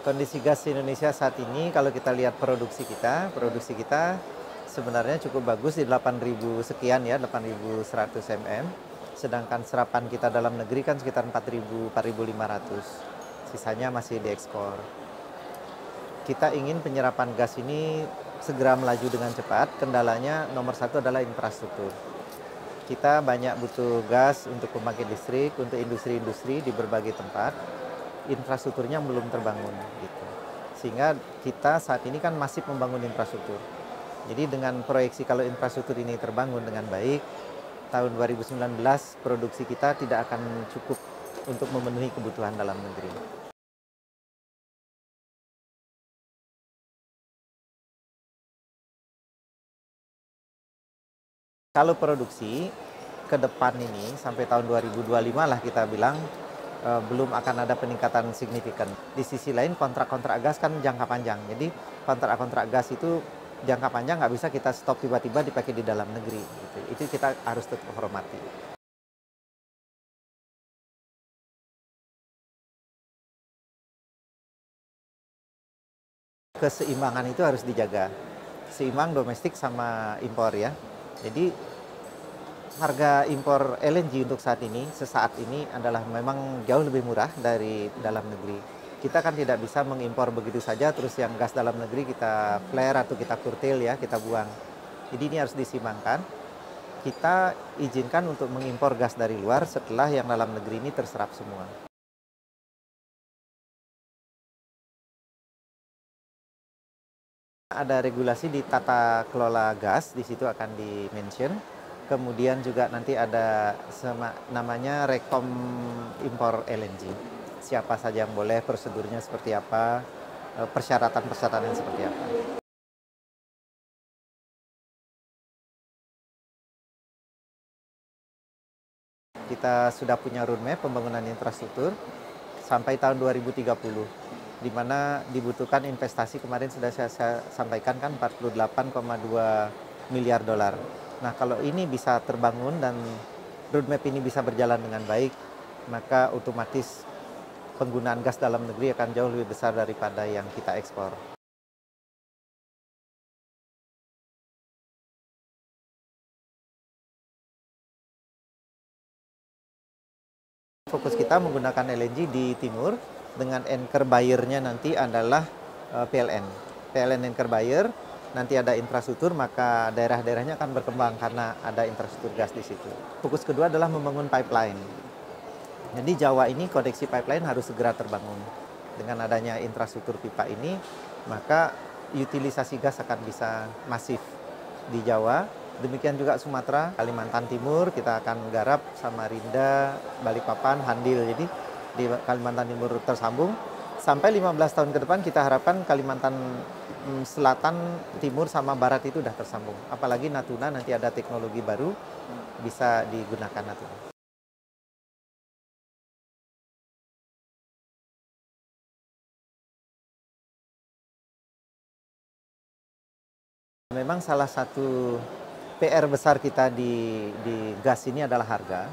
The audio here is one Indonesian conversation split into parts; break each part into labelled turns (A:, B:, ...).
A: Kondisi gas di Indonesia saat ini kalau kita lihat produksi kita sebenarnya cukup bagus di 8.000 sekian ya, 8.100 mm. Sedangkan serapan kita dalam negeri kan sekitar 4.000, 4.500. Sisanya masih diekspor. Kita ingin penyerapan gas ini segera melaju dengan cepat. Kendalanya nomor satu adalah infrastruktur. Kita banyak butuh gas untuk pembangkit listrik, untuk industri-industri di berbagai tempat. Infrastrukturnya belum terbangun gitu. Sehingga kita saat ini kan masih membangun infrastruktur. Jadi dengan proyeksi kalau infrastruktur ini terbangun dengan baik, tahun 2019 produksi kita tidak akan cukup untuk memenuhi kebutuhan dalam negeri. Kalau produksi ke depan ini sampai tahun 2025 lah kita bilang belum akan ada peningkatan signifikan. Di sisi lain kontrak-kontrak gas kan jangka panjang. Jadi kontrak-kontrak gas itu jangka panjang nggak bisa kita stop tiba-tiba dipakai di dalam negeri. Gitu. Itu kita harus tetap hormati. Keseimbangan itu harus dijaga. Seimbang domestik sama impor ya. Jadi harga impor LNG untuk sesaat ini adalah memang jauh lebih murah dari dalam negeri. Kita kan tidak bisa mengimpor begitu saja, terus yang gas dalam negeri kita flare atau kita kurtil ya, kita buang. Jadi ini harus disimbangkan. Kita izinkan untuk mengimpor gas dari luar setelah yang dalam negeri ini terserap semua. Ada regulasi di tata kelola gas, di situ akan di-mention. Kemudian juga nanti ada namanya rekom impor LNG. Siapa saja yang boleh, prosedurnya seperti apa, persyaratan-persyaratan seperti apa. Kita sudah punya roadmap pembangunan infrastruktur sampai tahun 2030, di mana dibutuhkan investasi kemarin sudah saya sampaikan kan 48,2 miliar dolar. Nah, kalau ini bisa terbangun dan roadmap ini bisa berjalan dengan baik, maka otomatis penggunaan gas dalam negeri akan jauh lebih besar daripada yang kita ekspor. Fokus kita menggunakan LNG di timur dengan anchor buyer-nya nanti adalah PLN. PLN anchor buyer, nanti ada infrastruktur, maka daerah-daerahnya akan berkembang karena ada infrastruktur gas di situ. Fokus kedua adalah membangun pipeline. Jadi Jawa ini koneksi pipeline harus segera terbangun. Dengan adanya infrastruktur pipa ini, maka utilisasi gas akan bisa masif di Jawa. Demikian juga Sumatera, Kalimantan Timur, kita akan garap Samarinda, Balikpapan, Handil. Jadi di Kalimantan Timur tersambung. Sampai 15 tahun ke depan kita harapkan Kalimantan Selatan, Timur, sama Barat itu sudah tersambung. Apalagi Natuna nanti ada teknologi baru, bisa digunakan Natuna. Memang salah satu PR besar kita di gas ini adalah harga.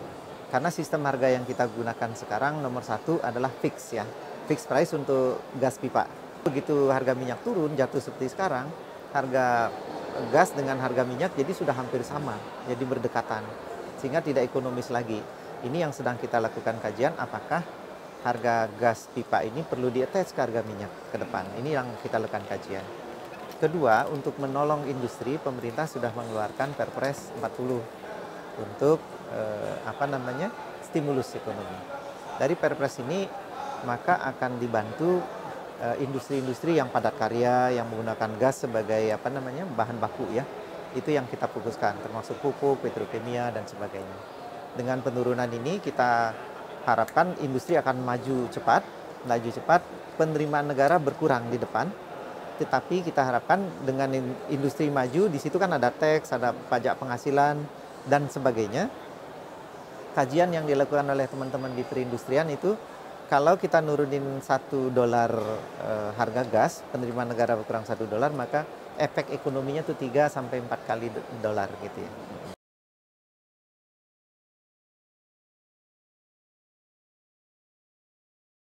A: Karena sistem harga yang kita gunakan sekarang nomor satu adalah fix ya. Fix price untuk gas pipa. Begitu harga minyak turun, jatuh seperti sekarang, harga gas dengan harga minyak jadi sudah hampir sama, jadi berdekatan. Sehingga tidak ekonomis lagi. Ini yang sedang kita lakukan kajian, apakah harga gas pipa ini perlu di-attach ke harga minyak ke depan. Ini yang kita lakukan kajian. Kedua, untuk menolong industri, pemerintah sudah mengeluarkan Perpres 40 untuk stimulus ekonomi. Dari Perpres ini maka akan dibantu industri-industri yang padat karya, yang menggunakan gas sebagai bahan baku ya. Itu yang kita fokuskan, termasuk pupuk, petrokimia dan sebagainya. Dengan penurunan ini kita harapkan industri akan maju cepat, penerimaan negara berkurang di depan. Tetapi kita harapkan dengan industri maju, di situ kan ada teks, ada pajak penghasilan, dan sebagainya. Kajian yang dilakukan oleh teman-teman di perindustrian itu, kalau kita nurunin $1 harga gas, penerimaan negara berkurang $1, maka efek ekonominya itu 3 sampai 4 kali dolar gitu ya.